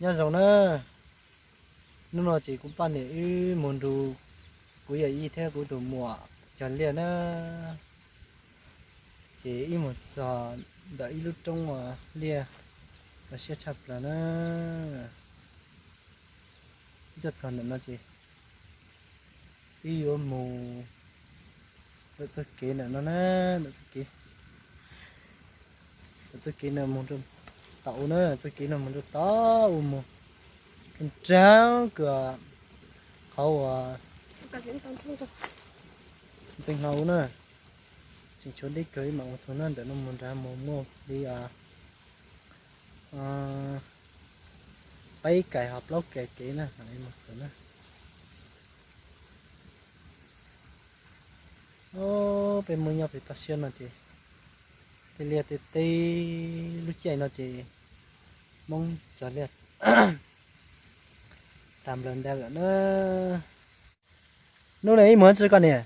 nhớ rồi nữa nó nói chỉ cũng ban để muốn đủ cũng giờ y theo cũng đủ mùa chẳng liền á chỉ y một giờ đợi lúc trong mà lia và sẽ chập là nó rất giờ nữa nó chỉ y ở mù rất rất kỹ nữa nó rất kỹ nữa một trong tàu nữa rất kỹ nữa một trong tàu mù con tráo cửa khâu tình hậu nữa chỉ cho đi cưới mà một số nên để nó muốn ra mua đi bay cài hộp lót kẹt kỹ nè này một số nữa ô bên mua nhau phải tắt xuyên nó chị thì liệt thì lúc chạy nó chị mong cho liệt làm lần đây là nó này muốn chơi con nè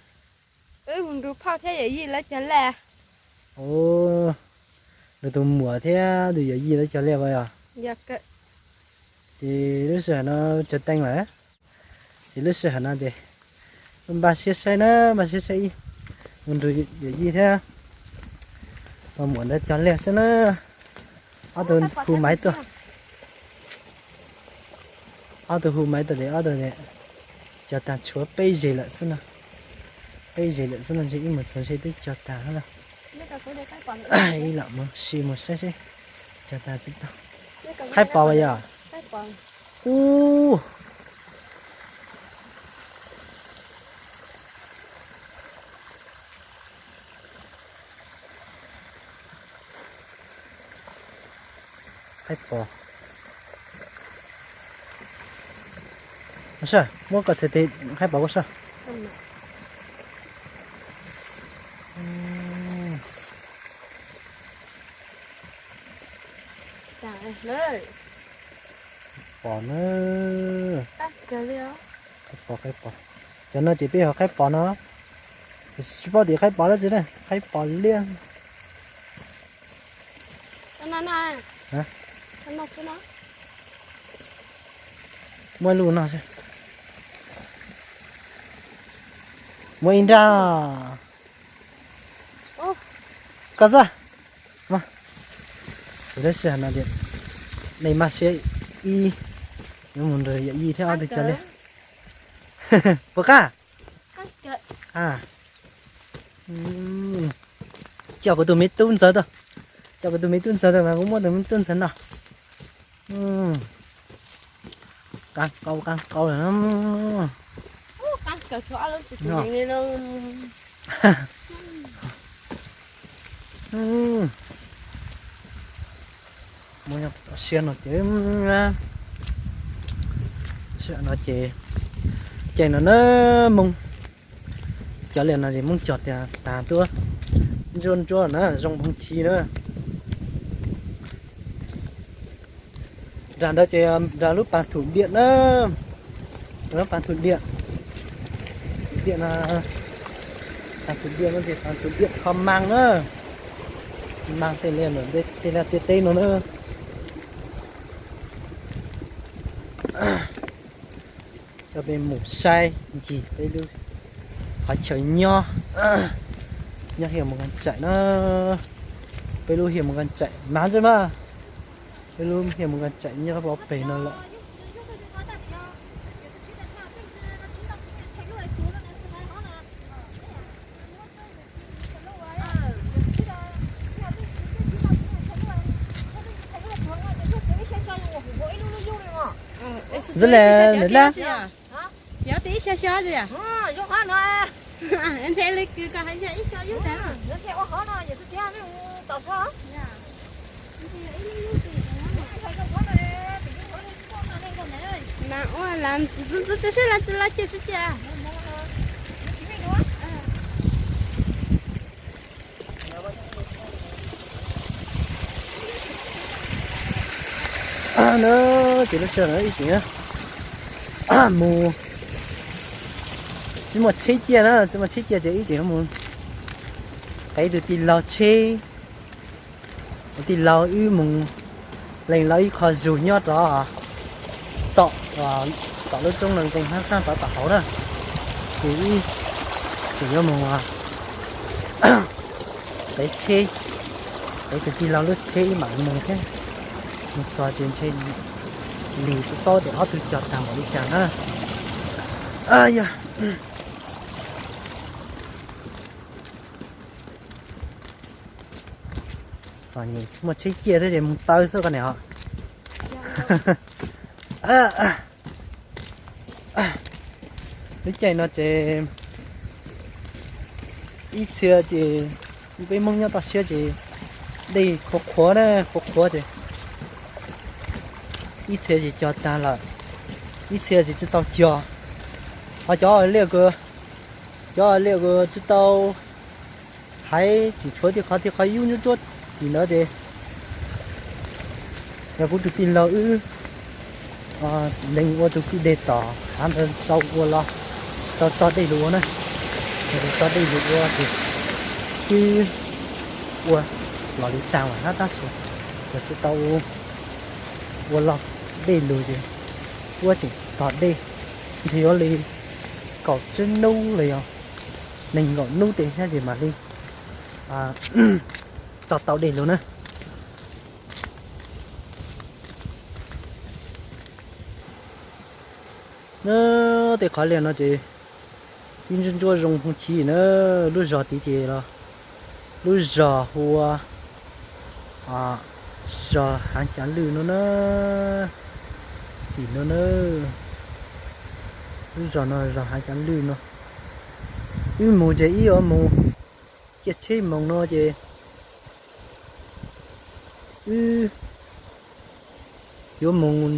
mình đủ phao thế gì là chả lẹ ô rồi tụi mùa thế rồi giờ gì đó cho lẹ vậy à dạ cái thì lúc xưa nó chật tay mà thì lúc xưa nó gì bà sẽ xây nó bà sẽ xây mình rồi giờ gì thế mà muốn nó cho lẹ xem nó ở từ khu máy tôi ở từ khu máy tôi để ở từ này cho ta chúa bây giờ lại xem nào bây giờ lại xem là chỉ một số xây tích cho ta hả ai lắm mà xì một xe cho ta giúp tao hai bao bây giờ hai bao sao mua cái gì thì hai bao có sao Nơi bỏ nữa cái liêu khai bỏ cho nó chỉ biết học khai bỏ nó chỉ bỏ thì khai bỏ là gì này khai bỏ liền này hả nó mua luôn nào xem mua in ra có ra mà đấy sẽ là gì này mà sẽ y nhưng muốn rồi y theo được cho lên bố cả à chào cái tụi mấy tuần giờ thôi chào cái tụi mấy tuần giờ thôi mà cũng muốn được mấy tuần giờ nào căng câu là nó căng kiểu chỗ luôn chỉ nhìn nó mua nhập xe nó chế xe nó chế nó mông cho liền là gì mông chọt thì tàn tua rôn chua nữa rong bông chi nữa ra đó chế ra lúc bàn thủ điện nữa lúc bàn thủ điện là bàn thủ điện nó thì bàn thủ điện không mang nữa mang tên liền rồi đây tên là tên nó nữa cho bên mũ sai gì đây luôn phải chơi nho nho hiểu một con chạy nó bên luôn hiểu một con chạy mán rồi mà bên luôn hiểu một con chạy nho bỏ bể nó lại rất là lớn lắm giờ tí xe xe gì à dùng hết rồi anh sẽ lấy cái hay sẽ ít xe dưới thế mà nó sẽ có hết rồi giờ tôi theo với tàu phó mà làm cứ sẽ là chết nó chỉ là sợ nó ý nghĩa mù chỉ một chiếc kia đó chỉ một chiếc kia chỉ ý nghĩa mù cái được tiền lao chê tiền lao ư mù lên lấy khó dù nhót đó tọ và tọ lúc trong lần cùng hát sang tọ tọ đó chỉ có một cái xe cái gì lao lúc xe mà mình cái một trò chuyện xe lì cho to để họ tự chọn tạm một đi chẳng á ai da rồi nhìn một chiếc kia thế thì một tơi sao con này họ cái chạy nó chỉ ít xe chỉ bây mong nhau ta xe chỉ đây khó đấy khó chứ ít xe chỉ cho ta là ít xe chỉ tao cho họ cho liệu cái chỉ tao hay chỉ cho thì khó yêu như chút thì nó thì là cũng được tin là nên qua tôi cứ để tỏ ăn hơn sau qua lo cho đây luôn này cho đây luôn thì cứ qua lo đi tàu nó ta sẽ rồi sẽ tàu qua lo đây luôn chứ qua chỉ tỏ đây thì nó đi cỏ chân nâu liền mình gọi nâu tiền hay gì mà đi cho tàu đây luôn á nó thì khó liền nó chỉ nhưng chân cho dùng không chỉ nữa lúc giờ tí gì đó lúc giờ hoa giờ hàng chán lư nó thì nó lúc giờ hàng chán lư nó nhưng mù chỉ ý ở mù chết chết mong nó chỉ vô mù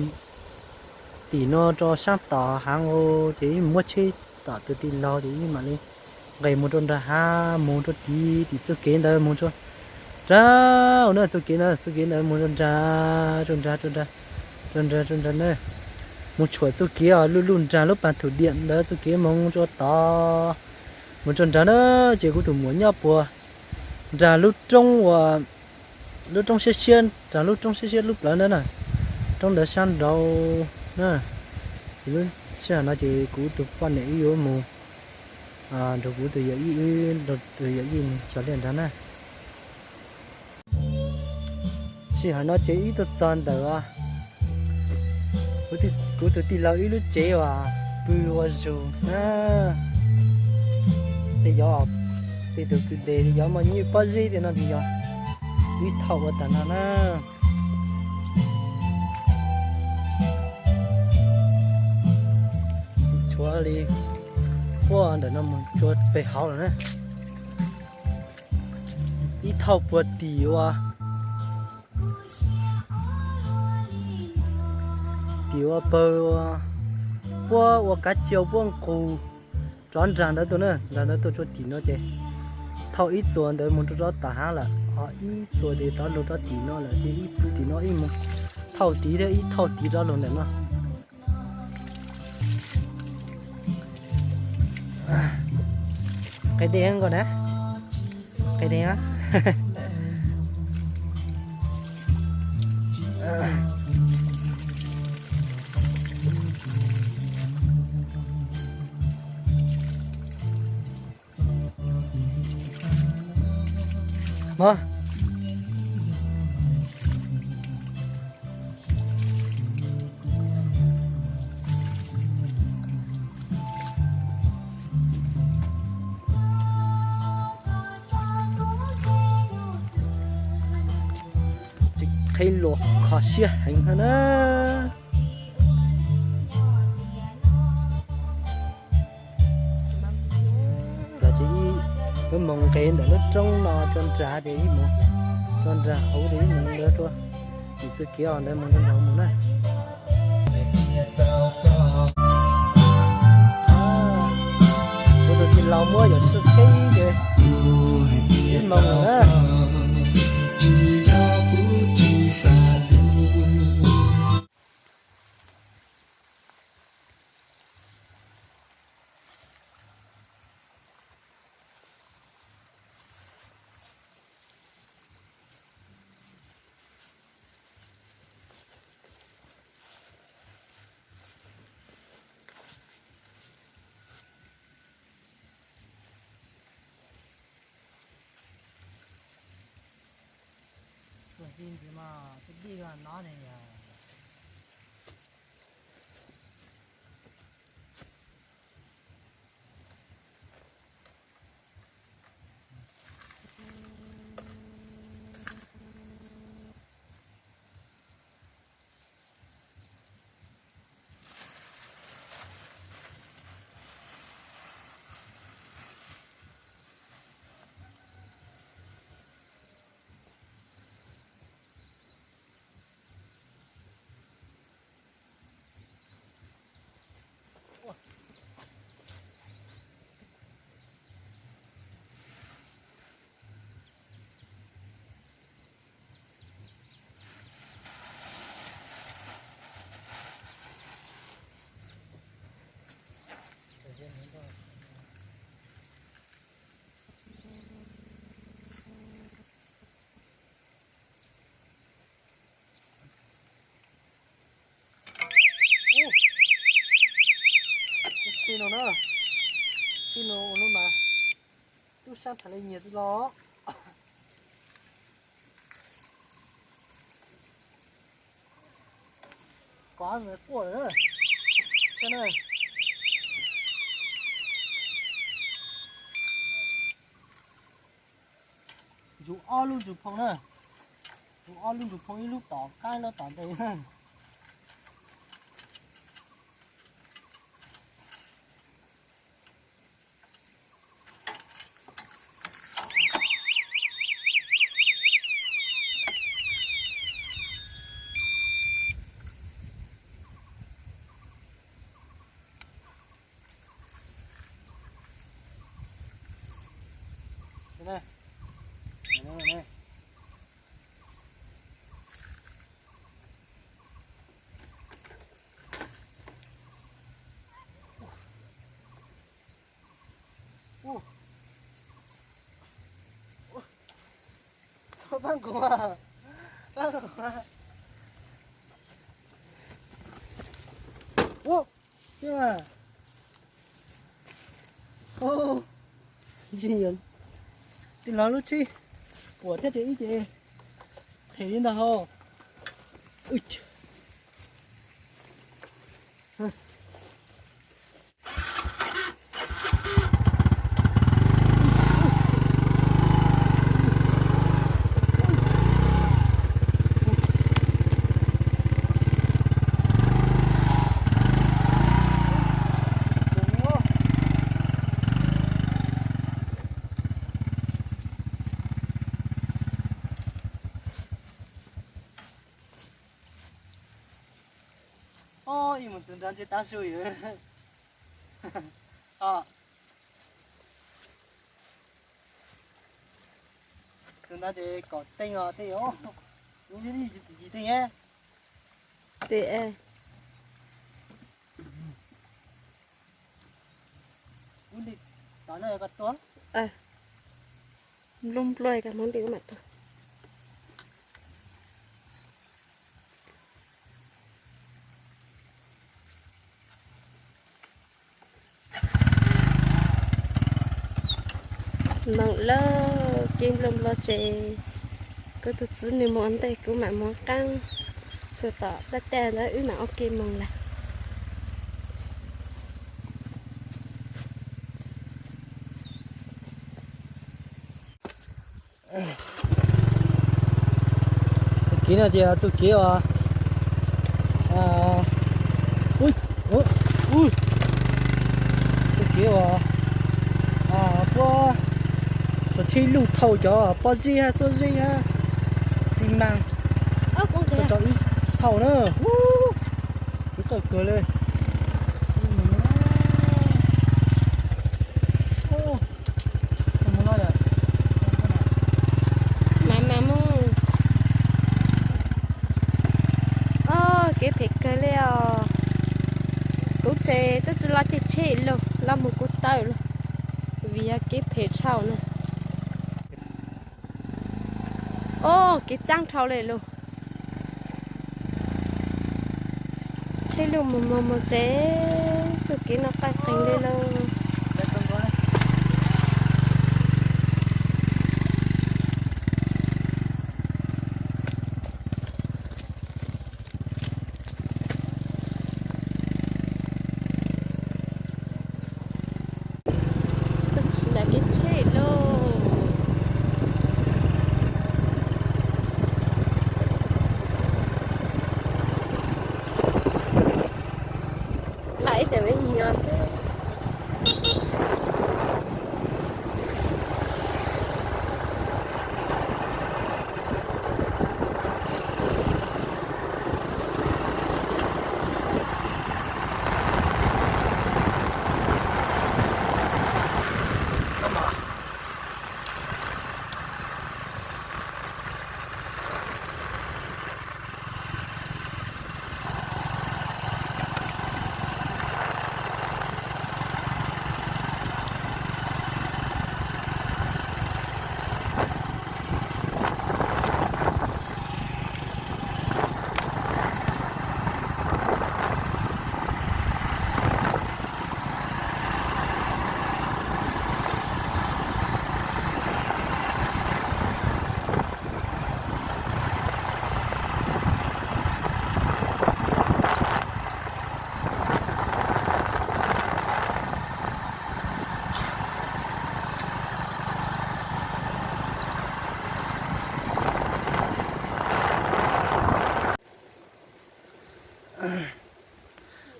thì nó cho sáng tỏ hàng ô chỉ mua chơi tỏ từ từ lo thì mà đi ngày một tuần ra ha một tuần đi thì chưa kiến đâu một tuần ra nữa chưa kiến đâu một tuần ra nữa một chuột chưa kiến à luôn ra lúc bàn thủ điện đó chưa kiến mong cho tỏ một tuần ra nữa chỉ có tụi muốn nhau bùa ra lúc trong xe xiên ra lúc trong xe xiên lúc lớn nữa nè trong đợt sang đầu nè thì luôn xe nó chỉ cũ từ quan này yếu mù đồ cũ từ giờ đồ từ giờ gì cho lên đó nè xe nó chỉ ít từ chân đó cũ từ tí lâu ít lúc chế à bự quá rồi thì giờ thì từ cứ để giờ mà như bao gì thì nó thì giờ ít thầu ở tận nó nè chúa đi qua để nó muốn chúa về hậu rồi nè ít thầu bớt đi qua bơ qua cá chiều buông cù tròn tràn đó tôi nữa là nó tôi cho tí nó chứ thầu ít rồi để muốn cho tả là ít rồi thì đó lúc đó tí nó là thì ít tí nó ít một thầu tí đấy ít thầu tí đó luôn đấy nó cái đen rồi đấy cái đen á mà thấy luộc khó xia hành hơn á là chỉ cái mông cây để nó trông nó tròn trà để mông tròn trà ấu để mông đỡ thôi thì chưa kéo để mông tròn mông này tôi thì lâu mua giờ sốt cháy kìa cái mông á gì là nó này à. Chi nó nữa, chi nó luôn mà, tôi sang thằng này nhiều lo, quá người của nữa, cho nên dù o luôn dù phong nữa, dù o luôn dù phong lúc tỏ cái nó tỏ đây ha. Đây này, bang của à, chứ mà, gì vậy? Thì nó lúc chi của thế thì gì thấy đến đâu ui 이 무슨 단지 다시오요. 아. 그나 제 có tên ở thế ó. Những gì thế nhé? Tệ. Muốn đi đó là bắt toán. Lung lôi cả món tiếng mặt thôi. Mong lơ kim lum lo chè cứ tự giữ niềm món tay cứ mà món căng sự tỏ tất cả đó ứ mà ok mong là kia nào chị tụi kia ui tụi kia bố số chi lụt thầu cho bao gì ha số gì ha xi măng con kìa cho ít thầu nữa cứ cười cười lên không nói rồi mà mong cái thịt cái leo cú chè tức là cái chè luôn là một cú tàu luôn vì cái thịt sau này cái trăng thau này luôn chè luôn mà chè sự cái nó cay cay lên luôn để mình nhỏ xíu.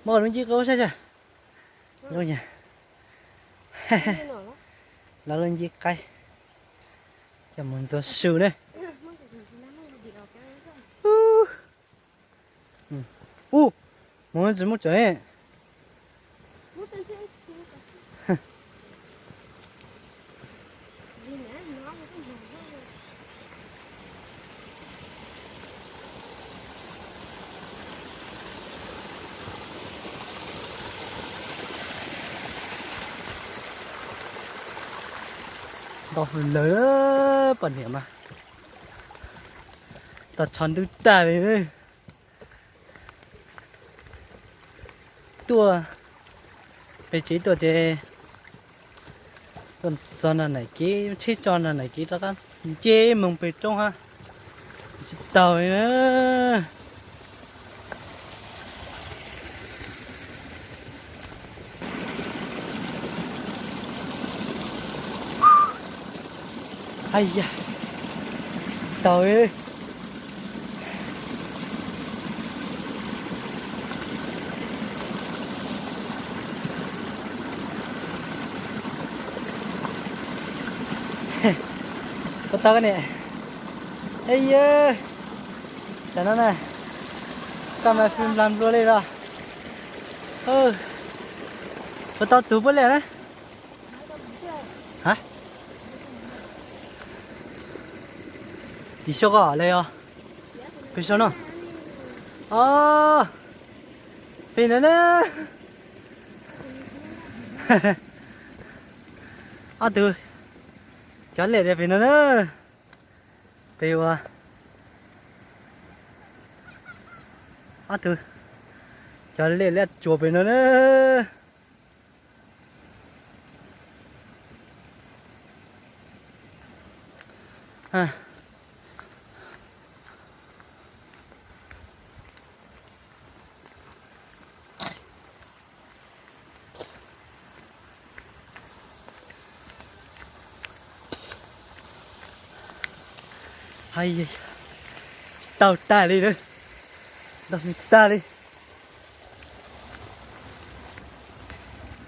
Một mình chỉ có sao chứ rồi nhỉ là lên gì cây cho mình gió sưu đây muốn怎么整到了半天嘛，到长都大了，多，被几多只，做那哪几，吃做那哪几这个，这门被中哈，是到了。哎呀，到了！嘿，我到个呢。哎呀，在哪呢？干嘛film làm luôn đây rồi? Tôi tao chụp bữa này. Hả? Đi sao cả đây à? Đi sao nào? Đi nữa nè. Từ chó lệ đẹp nữa nè. Đi qua. Từ chó lệ lệ chụp nữa nè. Hay tao ta đi nữa, tao ta đi,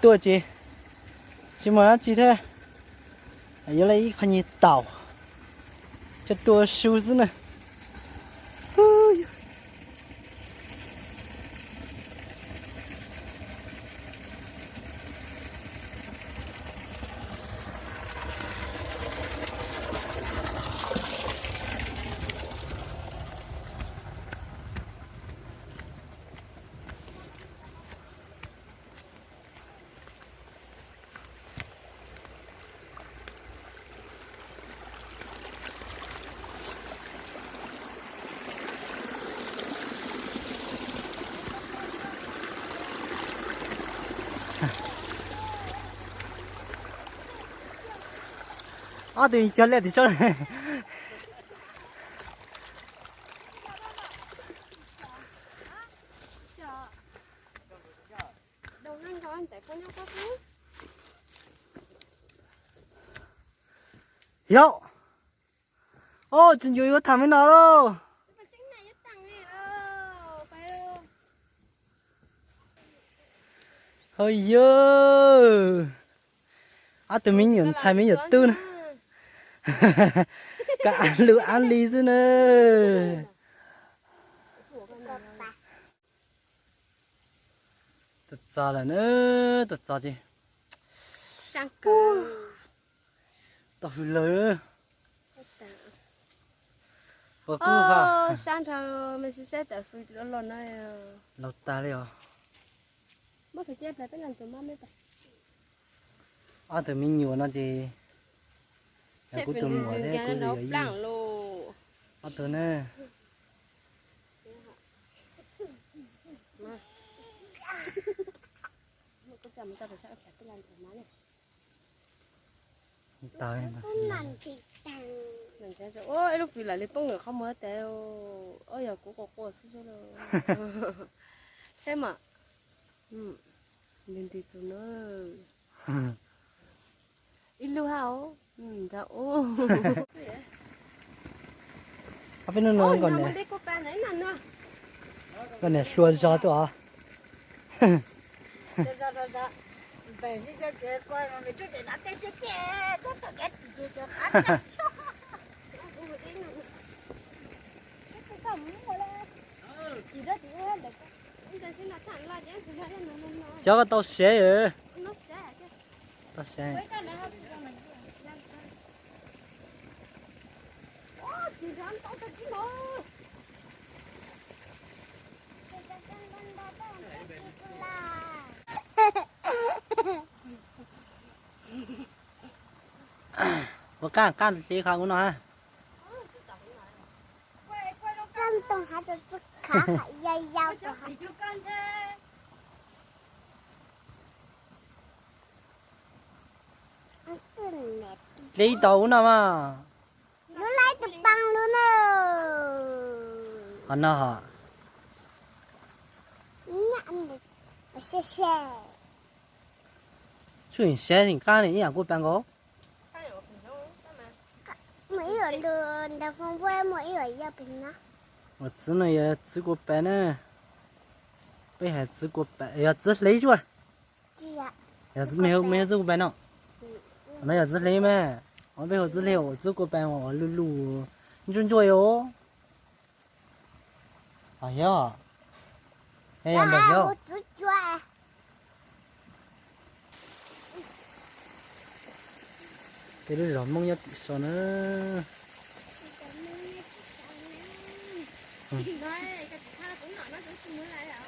tua chị mà chị thế, giờ lấy cái gì tàu, cho tua siêu dữ này. Thì chân lên thì sao này? Yo. Chân dưới có thằng với nó đâu? 哎呦，à tụi mình nhận菜mình nhận tư nè, cả ăn lì thế nè, thật sao là nữa, thật sao chứ, sang cờ tao phải lời, có cú hả, sang thằng mình sẽ tự phi nó lon này lâu ta đi à, mất phải chép lại cái lần số mấy mấy à tụi mình nhiều nó chứ, sẽ cú phải tụi từ mùa từ đấy, cái cú nó gì lặng luôn à tụi nè, có chậm ta phải sao cái lần số mấy này tao mình sẽ ôi lúc vì lại lấy bông nữa không mới teo ôi giờ cũng có số rồi xem mà nên thì tụi nó ít lưu hao đã ô à bên nó còn này, đây có ba đấy mà nó còn này xuân gió tụi à, Dạ. Về đi cho trẻ coi mà mình chút để nó tay sẽ trẻ, có phải ghét gì cho ăn cho. Cái số cầm mua lên. Chỉ đó thì hết được. cho cái tao xe rồi, nó sẽ tao xe, Mấy cái này hết cho mình. chỉ dám tao cái gì mà我干这行我哪？ 真动还是只卡还要要的哈。 Thì chưa con chứ. lấy tàu nào mà, nó lấy được băng luôn nè. anh nào hả? Nhận được, xe xe. chuyện xe thì cái này nhà của bạn có, Mấy ở đường đào phong quê mấy ở gia bình nó.我只能也吃过饭呢，北还吃过饭，要吃累住啊， Chị ạ. 要是没有吃过饭呢，那要吃累嘛，我背后吃累，我吃过饭我撸，你准做哟，哎呀，哎呀没 À, 有 một。chút chua. cái đứa rộn mông nhất sao nữa, đấy cái thằng cũng nói nó cũng muốn lại à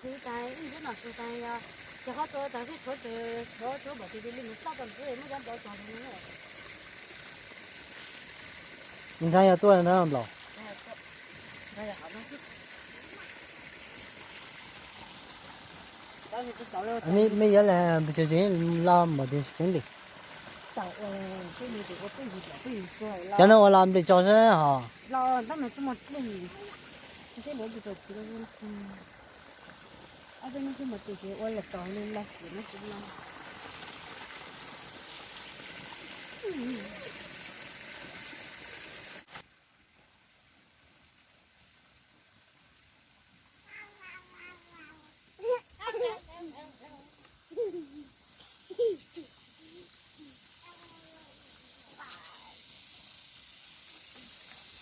Thì cái rất là sưu tay à. Chỉ có tôi tại cái chỗ bảo thì mình sao cần cái mới dám bỏ tròn nữa.你看要做的那样老， Đây là hỏng nó chứ. Đó thì cái cháu đâu. 没有了，不就这拉没得行李， Cháu cái gì thì có cái gì để cái gì rồi lo. 现在我拉没得叫声哈。 Lo nó mà tôi một gì. Cái nữa thì tôi chỉ là ở bên cái một cái ôi là to nên là nó cũng lo.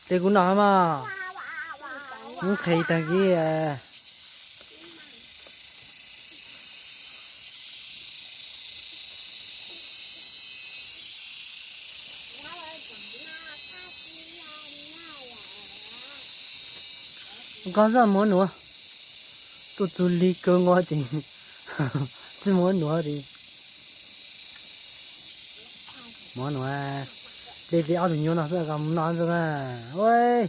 Đây cũng nói mà, cũng thấy ta kia, có ra muốn nữa, tôi đi cơ ngõ thì, chỉ muốn nữa thì, muốn nữa, đây thì ăn được nhiều nào rồi, cầm non rồi à, ôi.